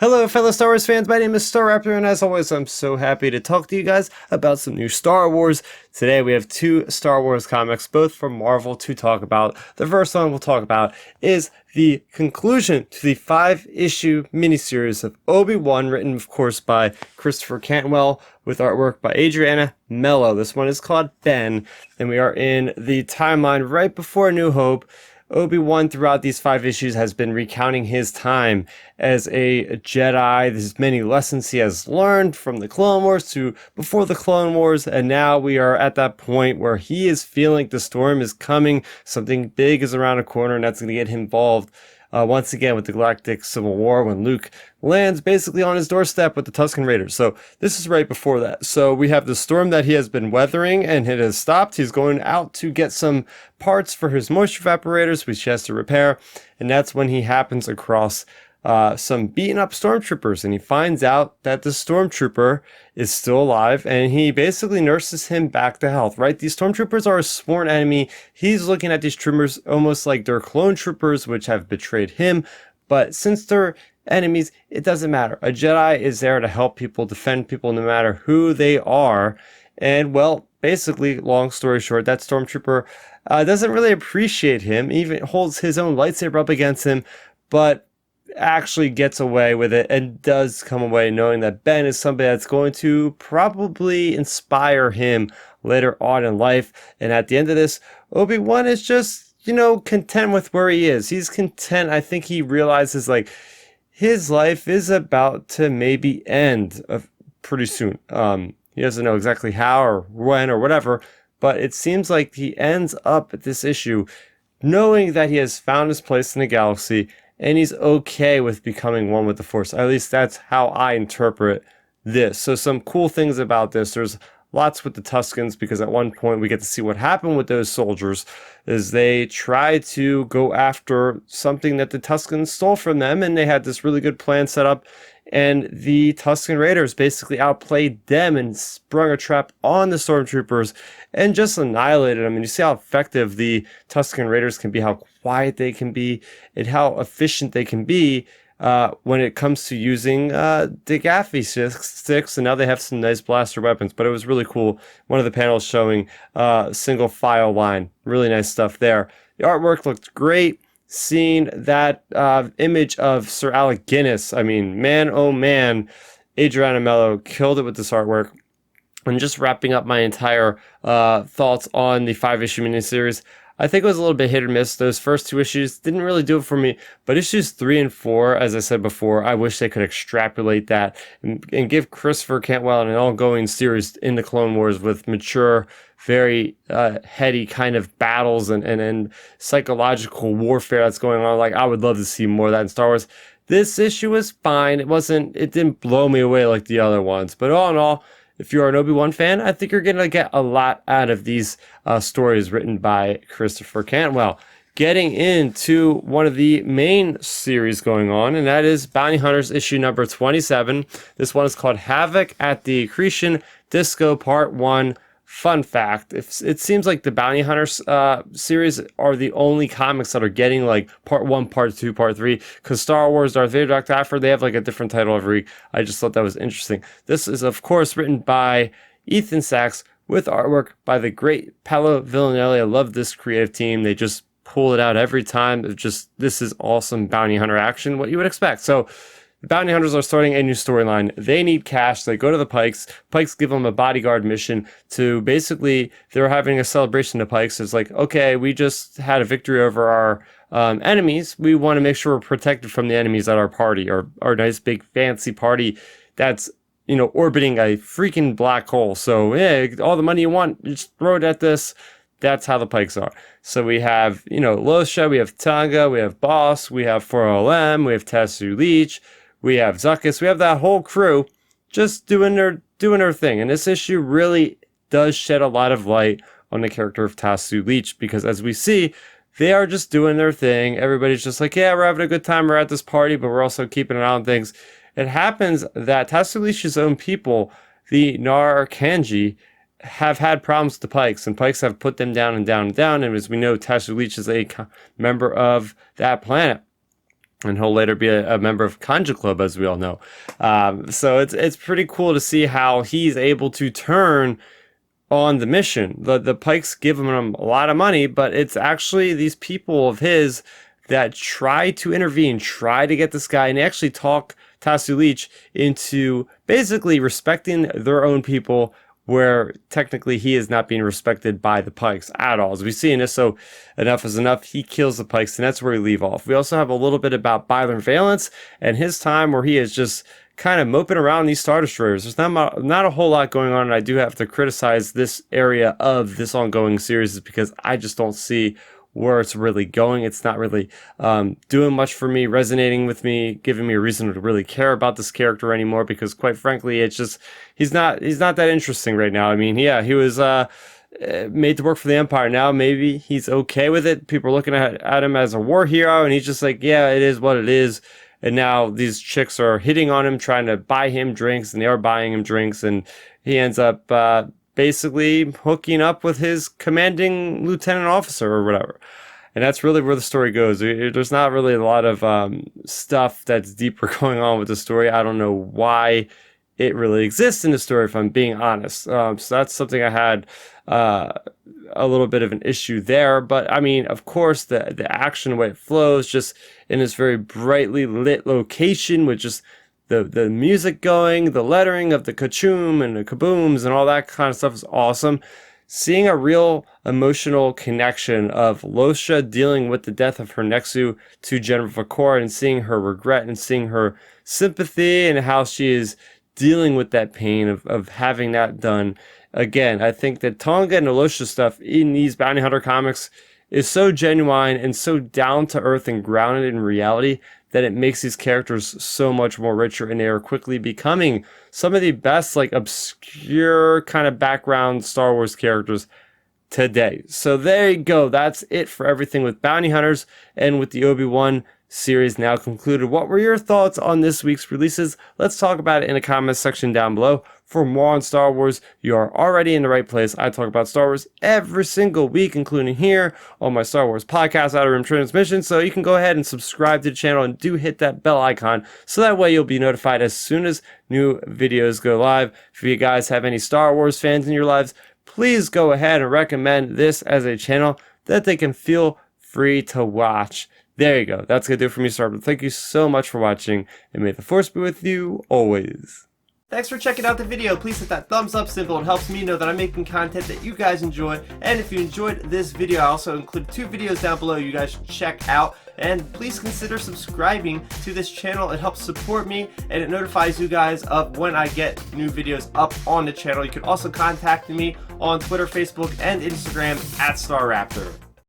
Hello, fellow Star Wars fans. My name is Starrapter, and as always, I'm so happy to talk to you guys about some new Star Wars. Today, we have two Star Wars comics, both from Marvel, to talk about. The first one we'll talk about is the conclusion to the 5-issue miniseries of Obi-Wan, written, of course, by Christopher Cantwell, with artwork by Adriana Mello. This one is called Ben, and we are in the timeline right before A New Hope. Obi-Wan, throughout these 5 issues, has been recounting his time as a Jedi, his many lessons he has learned from the Clone Wars to before the Clone Wars, and now we are at that point where he is feeling the storm is coming, something big is around the corner, and that's going to get him involved once again with the Galactic Civil War when Luke lands basically on his doorstep with the Tusken Raiders. So this is right before that. So we have the storm that he has been weathering, and it has stopped. He's going out to get some parts for his moisture evaporators, which he has to repair, and that's when he happens across some beaten up stormtroopers, and he finds out that the stormtrooper is still alive, and he basically nurses him back to health, right? These stormtroopers are a sworn enemy. He's looking at these troopers almost like they're clone troopers, which have betrayed him, but since they're enemies, it doesn't matter. A Jedi is there to help people, defend people, no matter who they are. And well, basically, long story short, that stormtrooper doesn't really appreciate him, even holds his own lightsaber up against him, but actually gets away with it and does come away knowing that Ben is somebody that's going to probably inspire him later on in life. And at the end of this, Obi-Wan is just, content with where he is. He's content. I think he realizes like his life is about to maybe end pretty soon. He doesn't know exactly how or when or whatever, but it seems like he ends up at this issue knowing that he has found his place in the galaxy, and he's okay with becoming one with the Force. At least that's how I interpret this. So some cool things about this. There's lots with the Tuskens, because at one point we get to see what happened with those soldiers is they tried to go after something that the Tuskens stole from them, and they had this really good plan set up, and the Tusken Raiders basically outplayed them and sprung a trap on the stormtroopers and just annihilated them. And you see how effective the Tusken Raiders can be, how quiet they can be, and how efficient they can be when it comes to using the Gaffy sticks, and now they have some nice blaster weapons. But it was really cool. One of the panels showing single file line. Really nice stuff there. The artwork looked great. Seeing that image of Sir Alec Guinness, I mean, man, oh man, Adriana Mello killed it with this artwork. And just wrapping up my entire thoughts on the 5-issue miniseries, I think it was a little bit hit or miss. Those first 2 issues didn't really do it for me, but issues 3 and 4, as I said before, I wish they could extrapolate that and give Christopher Cantwell an ongoing series in the Clone Wars with mature, very heady kind of battles and psychological warfare that's going on. Like, I would love to see more of that in Star Wars. This issue was fine. It didn't blow me away like the other ones, but all in all, if you're an Obi-Wan fan, I think you're going to get a lot out of these stories written by Christopher Cantwell. Getting into one of the main series going on, and that is Bounty Hunters issue number 27. This one is called Havoc at the Accretion Disco Part 1. Fun fact, it seems like the Bounty Hunters series are the only comics that are getting like Part 1, Part 2, Part 3, because Star Wars, Darth Vader, Dr. Aphra, they have like a different title every week. I just thought that was interesting. This is, of course, written by Ethan Sachs with artwork by the great Paolo Villanelli. I love this creative team. They just pull it out every time. This is awesome bounty hunter action, what you would expect. So the bounty hunters are starting a new storyline. They need cash. They go to the Pikes. Pikes give them a bodyguard mission to basically, they're having a celebration to Pikes. It's like, okay, we just had a victory over our enemies. We want to make sure we're protected from the enemies at our party, our nice big fancy party that's, orbiting a freaking black hole. So, yeah, all the money you want, just throw it at this. That's how the Pikes are. So we have, Losha, we have Tonga, we have Boss, we have 4LM, we have Tasu Leech, we have Zuckuss, we have that whole crew just doing their thing. And this issue really does shed a lot of light on the character of Tasu Leech, because as we see, they are just doing their thing. Everybody's just like, yeah, we're having a good time, we're at this party, but we're also keeping an eye on things. It happens that Tasu Leech's own people, the Nar Kanji, have had problems with the Pikes, and Pikes have put them down and down and down. And as we know, Tasu Leech is a member of that planet. and he'll later be a member of Kanja Club, as we all know. So it's pretty cool to see how he's able to turn on the mission. The Pikes give him a lot of money, but it's actually these people of his that try to intervene, try to get this guy, and actually talk Tasu Leech into basically respecting their own people, where technically he is not being respected by the Pikes at all. As we see in this, so enough is enough, he kills the Pikes, and that's where we leave off. We also have a little bit about Byron Valence and his time where he is just kind of moping around these Star Destroyers. There's not a whole lot going on, and I do have to criticize this area of this ongoing series because I just don't see where it's really going. It's not really doing much for me, resonating with me, giving me a reason to really care about this character anymore, because quite frankly, it's just he's not that interesting right now. I mean, yeah, he was made to work for the Empire. Now maybe he's okay with it. People are looking at him as a war hero, and he's just like, yeah, it is what it is. And now these chicks are hitting on him, trying to buy him drinks, and they are buying him drinks, and he ends up basically hooking up with his commanding lieutenant officer or whatever. And that's really where the story goes. There's not really a lot of stuff that's deeper going on with the story. I don't know why it really exists in the story, if I'm being honest. So that's something I had a little bit of an issue there. But I mean, of course, the action, the way it flows, just in this very brightly lit location with just the music going, the lettering of the kachum and the kabooms and all that kind of stuff is awesome. Seeing a real emotional connection of Losha dealing with the death of her Nexu to Jennifer Vakor, and seeing her regret and seeing her sympathy and how she is dealing with that pain of having that done. Again, I think that Tonga and the Losha stuff in these Bounty Hunter comics is so genuine and so down to earth and grounded in reality that it makes these characters so much more richer, and they are quickly becoming some of the best, like, obscure kind of background Star Wars characters today. So there you go. That's it for everything with Bounty Hunters and with the Obi-Wan series now concluded. What were your thoughts on this week's releases? Let's talk about it in the comments section down below. For more on Star Wars, you are already in the right place. I talk about Star Wars every single week, including here on my Star Wars podcast, Outer Rim Transmission. So you can go ahead and subscribe to the channel, and do hit that bell icon so that way you'll be notified as soon as new videos go live. If you guys have any Star Wars fans in your lives, please go ahead and recommend this as a channel that they can feel free to watch. There you go. That's going to do it for me, Starrapter. Thank you so much for watching, and may the Force be with you always. Thanks for checking out the video. Please hit that thumbs up symbol. It helps me know that I'm making content that you guys enjoy. And if you enjoyed this video, I also include 2 videos down below you guys should check out. And please consider subscribing to this channel. It helps support me, and it notifies you guys of when I get new videos up on the channel. You can also contact me on Twitter, Facebook, and Instagram at Starrapter.